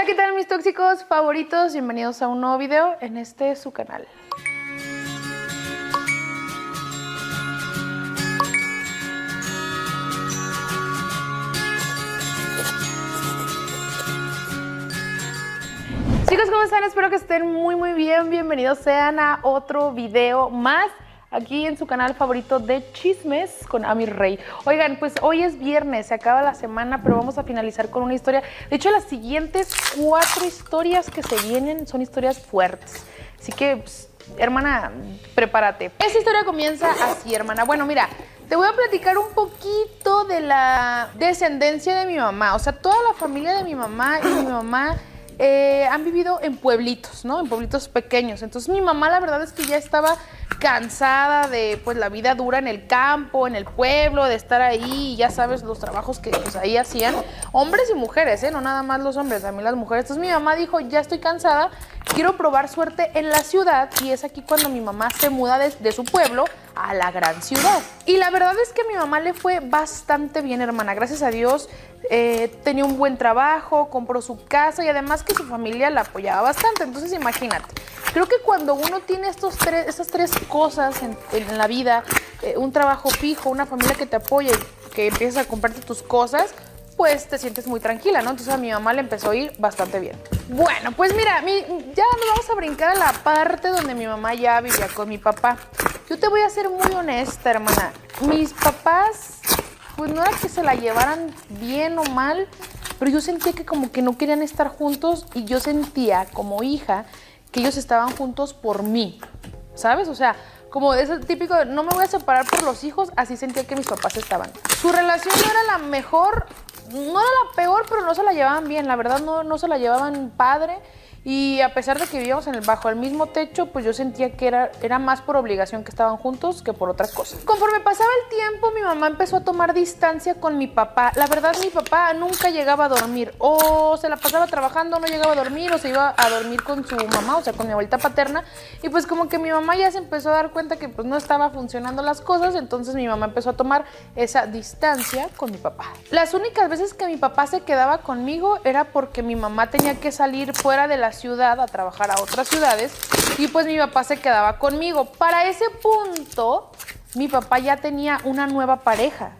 ¿qué tal mis tóxicos favoritos? Bienvenidos a un nuevo video en su canal. Chicos, ¿cómo están? Espero que estén muy bien. Bienvenidos sean a otro video más aquí en su canal favorito de chismes con Ami Rey. Oigan, pues hoy es viernes, se acaba la semana, pero vamos a finalizar con una historia. De hecho, las siguientes 4 historias que se vienen son historias fuertes. Así que, pues, hermana, prepárate. Esta historia comienza así, hermana. Bueno, mira, te voy a platicar un poquito de la descendencia de mi mamá. O sea, toda la familia de mi mamá y mi mamá han vivido en pueblitos, ¿no? En pueblitos pequeños. Entonces mi mamá la verdad es que ya estaba cansada de pues la vida dura en el campo, en el pueblo, de estar ahí y ya sabes los trabajos que pues ahí hacían hombres y mujeres, no nada más los hombres, también las mujeres. Entonces mi mamá dijo, ya estoy cansada, quiero probar suerte en la ciudad, y es aquí cuando mi mamá se muda de su pueblo a la gran ciudad. Y la verdad es que a mi mamá le fue bastante bien, hermana, gracias a Dios. Tenía un buen trabajo, compró su casa y además que su familia la apoyaba bastante. Entonces imagínate, creo que cuando uno tiene esas tres cosas en la vida, un trabajo fijo, una familia que te apoya y que empiezas a comprarte tus cosas, pues te sientes muy tranquila, ¿no? Entonces a mi mamá le empezó a ir bastante bien. Bueno, pues mira, ya nos vamos a brincar a la parte donde mi mamá ya vivía con mi papá. Yo te voy a ser muy honesta, hermana. Mis papás, pues no era que se la llevaran bien o mal, pero yo sentía que como que no querían estar juntos, y yo sentía como hija que ellos estaban juntos por mí, ¿sabes? O sea, como ese típico de, no me voy a separar por los hijos, así sentía que mis papás estaban. Su relación no era la mejor, no era la peor, pero no se la llevaban bien, la verdad no se la llevaban padre. Y a pesar de que vivíamos bajo el mismo techo, pues yo sentía que era más por obligación que estaban juntos que por otra cosa. Conforme pasaba el tiempo, mi mamá empezó a tomar distancia con mi papá. La verdad, mi papá nunca llegaba a dormir. O se la pasaba trabajando, no llegaba a dormir, o se iba a dormir con su mamá, o sea, con mi abuelita paterna. Y pues como que mi mamá ya se empezó a dar cuenta que pues no estaba funcionando las cosas, entonces mi mamá empezó a tomar esa distancia con mi papá. Las únicas veces que mi papá se quedaba conmigo era porque mi mamá tenía que salir fuera de la ciudad a trabajar a otras ciudades, y pues mi papá se quedaba conmigo. Para ese punto mi papá ya tenía una nueva pareja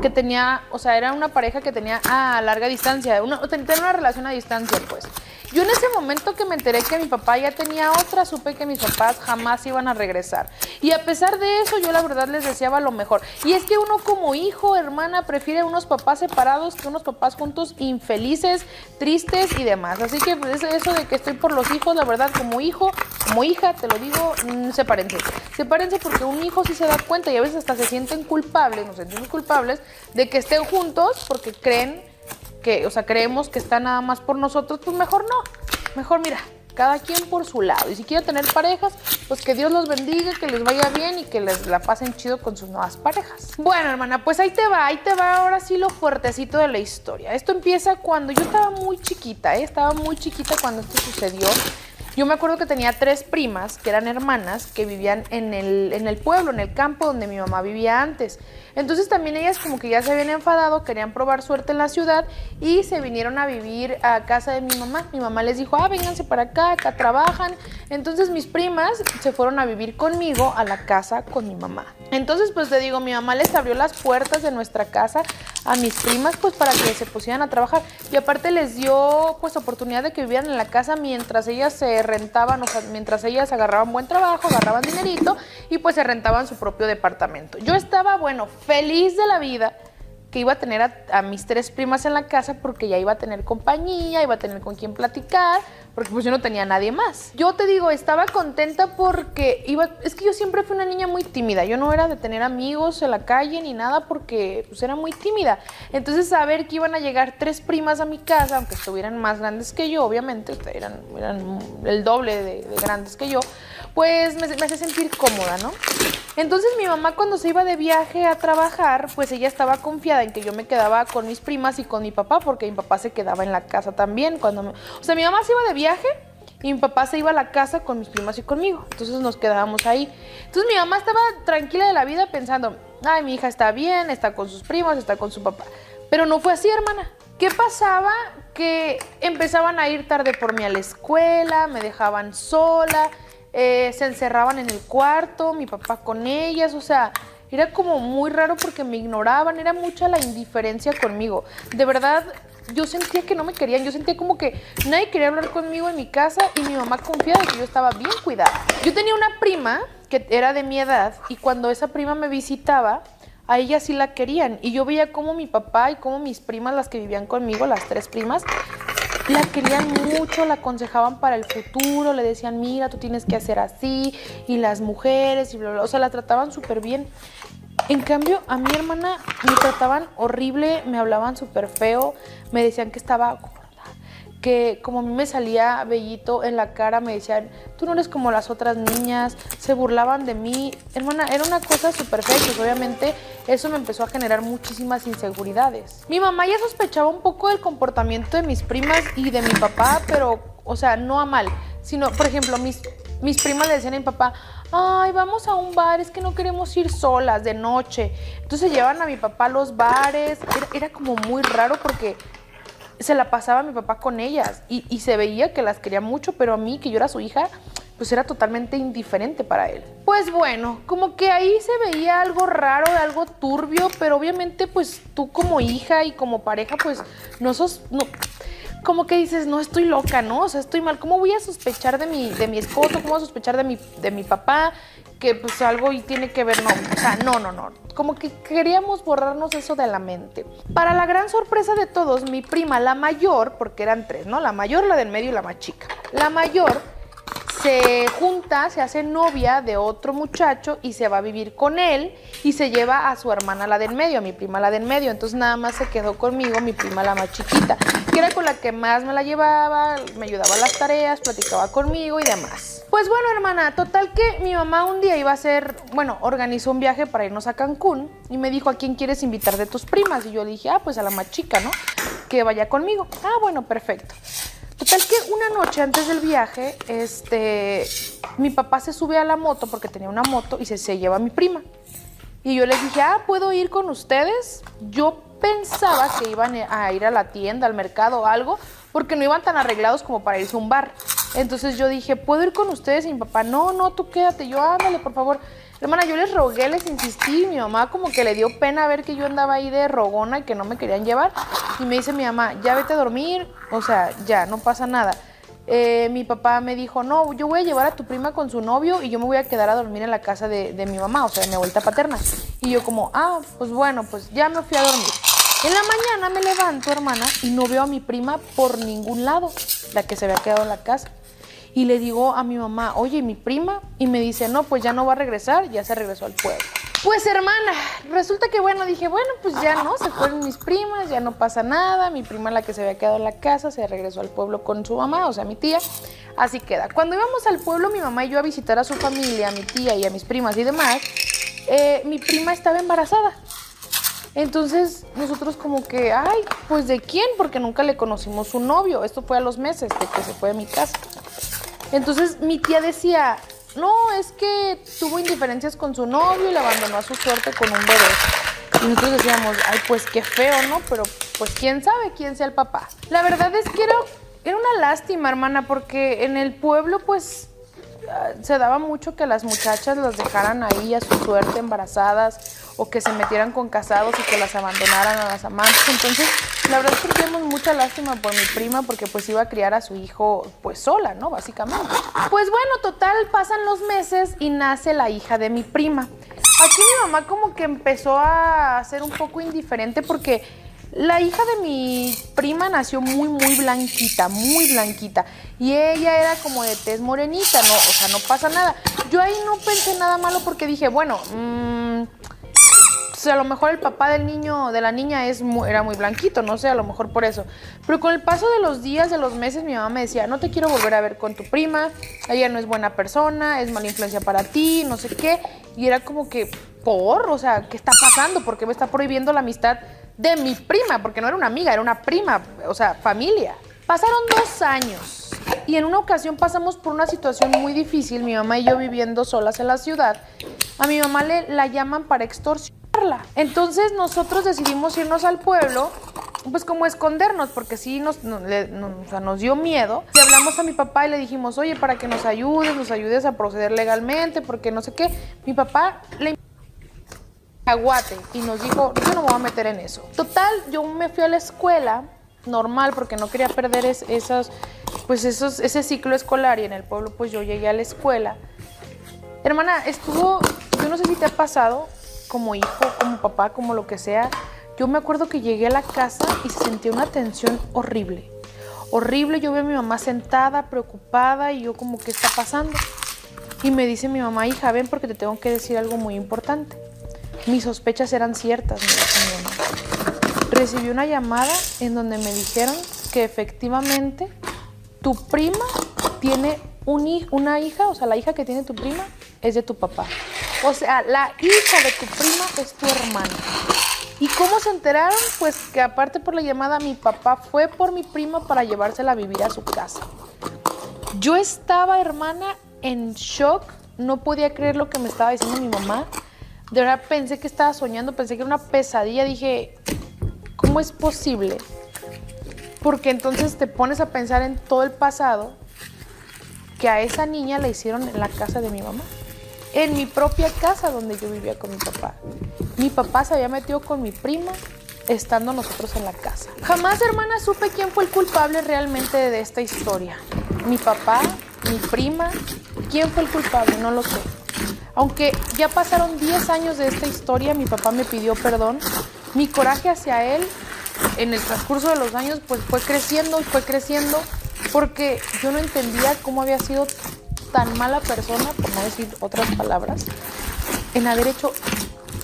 que tenía, o sea, era una pareja que tenía a larga distancia, tenía una relación a distancia, pues. Yo en ese momento que me enteré que mi papá ya tenía otra, supe que mis papás jamás iban a regresar. Y a pesar de eso, yo la verdad les deseaba lo mejor. Y es que uno como hijo, hermana, prefiere unos papás separados que unos papás juntos infelices, tristes y demás. Así que pues, eso de que estoy por los hijos, la verdad, como hijo, como hija, te lo digo, sepárense. Sepárense, porque un hijo sí se da cuenta y a veces hasta se sienten culpables, nos sentimos culpables de que estén juntos porque creen que, o sea, creemos que está nada más por nosotros. Pues mejor no, mejor mira, cada quien por su lado. Y si quieren tener parejas, pues que Dios los bendiga, que les vaya bien y que les la pasen chido con sus nuevas parejas. Bueno, hermana, pues ahí te va ahora sí lo fuertecito de la historia. Esto empieza cuando yo estaba muy chiquita, estaba muy chiquita cuando esto sucedió. Yo me acuerdo que tenía 3 primas que eran hermanas que vivían en el pueblo, en el campo donde mi mamá vivía antes. Entonces también ellas como que ya se habían enfadado, querían probar suerte en la ciudad y se vinieron a vivir a casa de mi mamá. Mi mamá les dijo, vénganse para acá, acá trabajan. Entonces mis primas se fueron a vivir conmigo a la casa con mi mamá. Entonces pues te digo, mi mamá les abrió las puertas de nuestra casa a mis primas pues para que se pusieran a trabajar. Y aparte les dio pues oportunidad de que vivieran en la casa mientras ellas se rentaban, o sea, mientras ellas agarraban buen trabajo, agarraban dinerito y pues se rentaban su propio departamento. Yo estaba, bueno, feliz de la vida que iba a tener a mis 3 primas en la casa, porque ya iba a tener compañía, iba a tener con quién platicar, porque pues yo no tenía a nadie más. Yo te digo, estaba contenta porque es que yo siempre fui una niña muy tímida. Yo no era de tener amigos en la calle ni nada, porque pues era muy tímida. Entonces saber que iban a llegar 3 primas a mi casa, aunque estuvieran más grandes que yo, obviamente, eran el doble de grandes que yo, pues me hace sentir cómoda, ¿no? Entonces mi mamá, cuando se iba de viaje a trabajar, pues ella estaba confiada en que yo me quedaba con mis primas y con mi papá, porque mi papá se quedaba en la casa también. O sea, mi mamá se iba de viaje y mi papá se iba a la casa con mis primas y conmigo. Entonces nos quedábamos ahí. Entonces mi mamá estaba tranquila de la vida pensando, ay, mi hija está bien, está con sus primos, está con su papá. Pero no fue así, hermana. ¿Qué pasaba? que empezaban a ir tarde por mí a la escuela, me dejaban sola, se encerraban en el cuarto, mi papá con ellas, o sea, era como muy raro porque me ignoraban, era mucha la indiferencia conmigo. De verdad, yo sentía que no me querían, yo sentía como que nadie quería hablar conmigo en mi casa y mi mamá confiaba de que yo estaba bien cuidada. Yo tenía una prima que era de mi edad y cuando esa prima me visitaba, a ella sí la querían y yo veía cómo mi papá y cómo mis primas, las que vivían conmigo, las 3 primas, la querían mucho, la aconsejaban para el futuro, le decían, mira, tú tienes que hacer así, y las mujeres, y bla, bla, o sea, la trataban súper bien. En cambio, a mi hermana me trataban horrible, me hablaban súper feo, me decían que estaba gorda, que como a mí me salía vellito en la cara, me decían, tú no eres como las otras niñas, se burlaban de mí. Hermana, era una cosa súper fea, y obviamente eso me empezó a generar muchísimas inseguridades. Mi mamá ya sospechaba un poco del comportamiento de mis primas y de mi papá, pero, o sea, no a mal, sino, por ejemplo, mis primas le decían a mi papá, ay, vamos a un bar, es que no queremos ir solas de noche. Entonces llevaban a mi papá a los bares, era como muy raro porque se la pasaba mi papá con ellas y se veía que las quería mucho, pero a mí, que yo era su hija, pues era totalmente indiferente para él. Pues bueno, como que ahí se veía algo raro, algo turbio, pero obviamente pues tú como hija y como pareja pues no, como que dices, no, estoy loca, ¿no? O sea, estoy mal. ¿Cómo voy a sospechar de mi esposo? ¿Cómo voy a sospechar de mi papá? Que pues algo y tiene que ver, no. O sea, no. Como que queríamos borrarnos eso de la mente. Para la gran sorpresa de todos, mi prima, la mayor, porque eran 3, ¿no? La mayor, la del medio y la más chica. La mayor se junta, se hace novia de otro muchacho y se va a vivir con él y se lleva a su hermana, la del medio, a mi prima, la del medio. Entonces nada más se quedó conmigo mi prima, la más chiquita, que era con la que más me la llevaba, me ayudaba en las tareas, platicaba conmigo y demás. Pues bueno, hermana, total que mi mamá un día iba a hacer, bueno, organizó un viaje para irnos a Cancún y me dijo, ¿a quién quieres invitar de tus primas? Y yo le dije, pues a la más chica, ¿no? Que vaya conmigo. Bueno, perfecto. Total que una noche antes del viaje, mi papá se sube a la moto porque tenía una moto y se lleva a mi prima. Y yo les dije, ¿puedo ir con ustedes? Yo pensaba que iban a ir a la tienda, al mercado o algo, porque no iban tan arreglados como para irse a un bar. Entonces yo dije, ¿puedo ir con ustedes? Y mi papá, no, tú quédate. Yo, ándale, por favor. Hermana, yo les rogué, les insistí. Mi mamá como que le dio pena ver que yo andaba ahí de rogona y que no me querían llevar. Y me dice mi mamá, ya vete a dormir, o sea, ya, no pasa nada. Mi papá me dijo, no, yo voy a llevar a tu prima con su novio y yo me voy a quedar a dormir en la casa de mi mamá, o sea, de mi abuelita paterna. Y yo como, pues bueno, pues ya me fui a dormir. En la mañana me levanto, hermana, y no veo a mi prima por ningún lado, la que se había quedado en la casa. Y le digo a mi mamá, oye, ¿mi prima? Y me dice, no, pues ya no va a regresar, ya se regresó al pueblo. Pues hermana, resulta que dije, pues ya no, se fueron mis primas, ya no pasa nada. Mi prima, la que se había quedado en la casa, se regresó al pueblo con su mamá, o sea, mi tía. Así queda. Cuando íbamos al pueblo, mi mamá y yo a visitar a su familia, a mi tía y a mis primas y demás, mi prima estaba embarazada. Entonces nosotros como que, pues ¿de quién? Porque nunca le conocimos su novio. Esto fue a los meses de que se fue de mi casa. Entonces mi tía decía, no, es que tuvo indiferencias con su novio y le abandonó a su suerte con un bebé. Y nosotros decíamos, pues qué feo, ¿no? Pero pues quién sabe quién sea el papá. La verdad es que era una lástima, hermana, porque en el pueblo pues se daba mucho que las muchachas las dejaran ahí a su suerte embarazadas o que se metieran con casados y que las abandonaran a las amantes. Entonces, la verdad es que tenemos mucha lástima por mi prima porque pues iba a criar a su hijo pues sola, ¿no? Básicamente. Pues bueno, total, pasan los meses y nace la hija de mi prima. Aquí mi mamá como que empezó a ser un poco indiferente porque la hija de mi prima nació muy blanquita, muy blanquita. Y ella era como de tez morenita, ¿no? O sea, no pasa nada. Yo ahí no pensé nada malo porque dije, bueno, pues a lo mejor el papá del niño, de la niña era muy blanquito, no sé, a lo mejor por eso. Pero con el paso de los días, de los meses, mi mamá me decía, no te quiero volver a ver con tu prima, ella no es buena persona, es mala influencia para ti, no sé qué. Y era como que, o sea, ¿qué está pasando? ¿Por qué me está prohibiendo la amistad de mi prima? Porque no era una amiga, era una prima, o sea, familia. Pasaron 2 años y en una ocasión pasamos por una situación muy difícil, mi mamá y yo viviendo solas en la ciudad. A mi mamá la llaman para extorsionarla. Entonces nosotros decidimos irnos al pueblo pues como escondernos, porque sí o sea, nos dio miedo. Le hablamos a mi papá y le dijimos, oye, para que nos ayudes a proceder legalmente, porque no sé qué. Mi papá le aguate y nos dijo, yo no me voy a meter en eso. Total, yo me fui a la escuela normal porque no quería perder ese ciclo escolar, y en el pueblo pues yo llegué a la escuela. Hermana, yo no sé si te ha pasado como hijo, como papá, como lo que sea. Yo me acuerdo que llegué a la casa y se sentía una tensión horrible. Horrible, yo veo a mi mamá sentada, preocupada, y yo como, ¿qué está pasando? Y me dice mi mamá, hija, ven porque te tengo que decir algo muy importante. Mis sospechas eran ciertas, me dijo mi mamá. Recibí una llamada en donde me dijeron que efectivamente tu prima tiene una hija, o sea, la hija que tiene tu prima es de tu papá. O sea, la hija de tu prima es tu hermana. ¿Y cómo se enteraron? Pues que aparte por la llamada, mi papá fue por mi prima para llevársela a vivir a su casa. Yo estaba, hermana, en shock. No podía creer lo que me estaba diciendo mi mamá. De verdad pensé que estaba soñando, pensé que era una pesadilla. Dije, ¿cómo es posible? Porque entonces te pones a pensar en todo el pasado que a esa niña la hicieron en la casa de mi mamá. En mi propia casa donde yo vivía con mi papá. Mi papá se había metido con mi prima estando nosotros en la casa. Jamás, hermana, supe quién fue el culpable realmente de esta historia. Mi papá, mi prima, ¿quién fue el culpable? No lo sé. Aunque ya pasaron 10 años de esta historia, mi papá me pidió perdón. Mi coraje hacia él en el transcurso de los años pues fue creciendo, porque yo no entendía cómo había sido tan mala persona, por no decir otras palabras, en haber hecho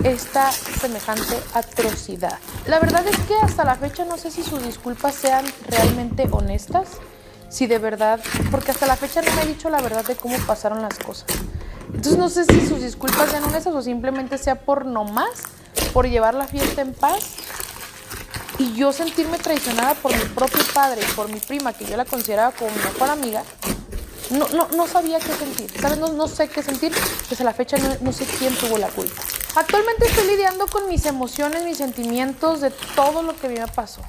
esta semejante atrocidad. La verdad es que hasta la fecha no sé si sus disculpas sean realmente honestas, si de verdad, porque hasta la fecha no me ha dicho la verdad de cómo pasaron las cosas. Entonces no sé si sus disculpas sean honestas o simplemente sea por nomás, por llevar la fiesta en paz, y yo sentirme traicionada por mi propio padre y por mi prima, que yo la consideraba como mi mejor amiga. No sabía qué sentir, ¿sabes? No sé qué sentir, pues a la fecha no sé quién tuvo la culpa. Actualmente estoy lidiando con mis emociones, mis sentimientos, de todo lo que a mí me pasó.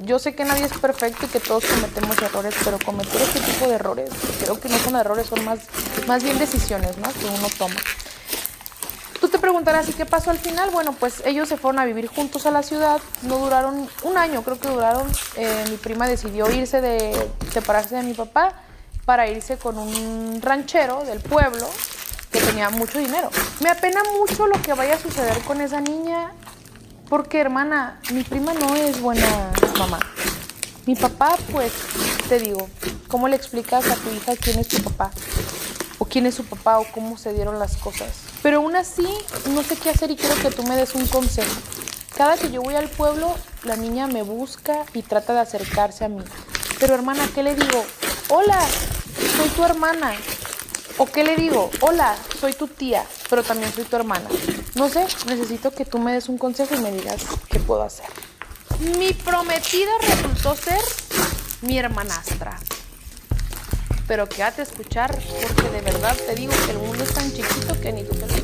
Yo sé que nadie es perfecto y que todos cometemos errores, pero cometer este tipo de errores, creo que no son errores, son más bien decisiones, ¿no?, que uno toma. Tú te preguntarás, ¿y qué pasó al final? Bueno, pues ellos se fueron a vivir juntos a la ciudad, no duraron un año, creo que duraron. Mi prima decidió separarse de mi papá para irse con un ranchero del pueblo que tenía mucho dinero. Me apena mucho lo que vaya a suceder con esa niña, porque, hermana, mi prima no es buena mamá. Mi papá, pues, te digo, ¿cómo le explicas a tu hija quién es tu papá? O quién es su papá, o cómo se dieron las cosas. Pero aún así, no sé qué hacer y quiero que tú me des un consejo. Cada que yo voy al pueblo, la niña me busca y trata de acercarse a mí. Pero, hermana, ¿qué le digo? Hola, soy tu hermana. ¿O qué le digo? Hola, soy tu tía, pero también soy tu hermana. No sé, necesito que tú me des un consejo y me digas qué puedo hacer. Mi prometida resultó ser mi hermanastra. Pero quédate a escuchar, porque de verdad te digo que el mundo es tan chiquito que ni tú te lo...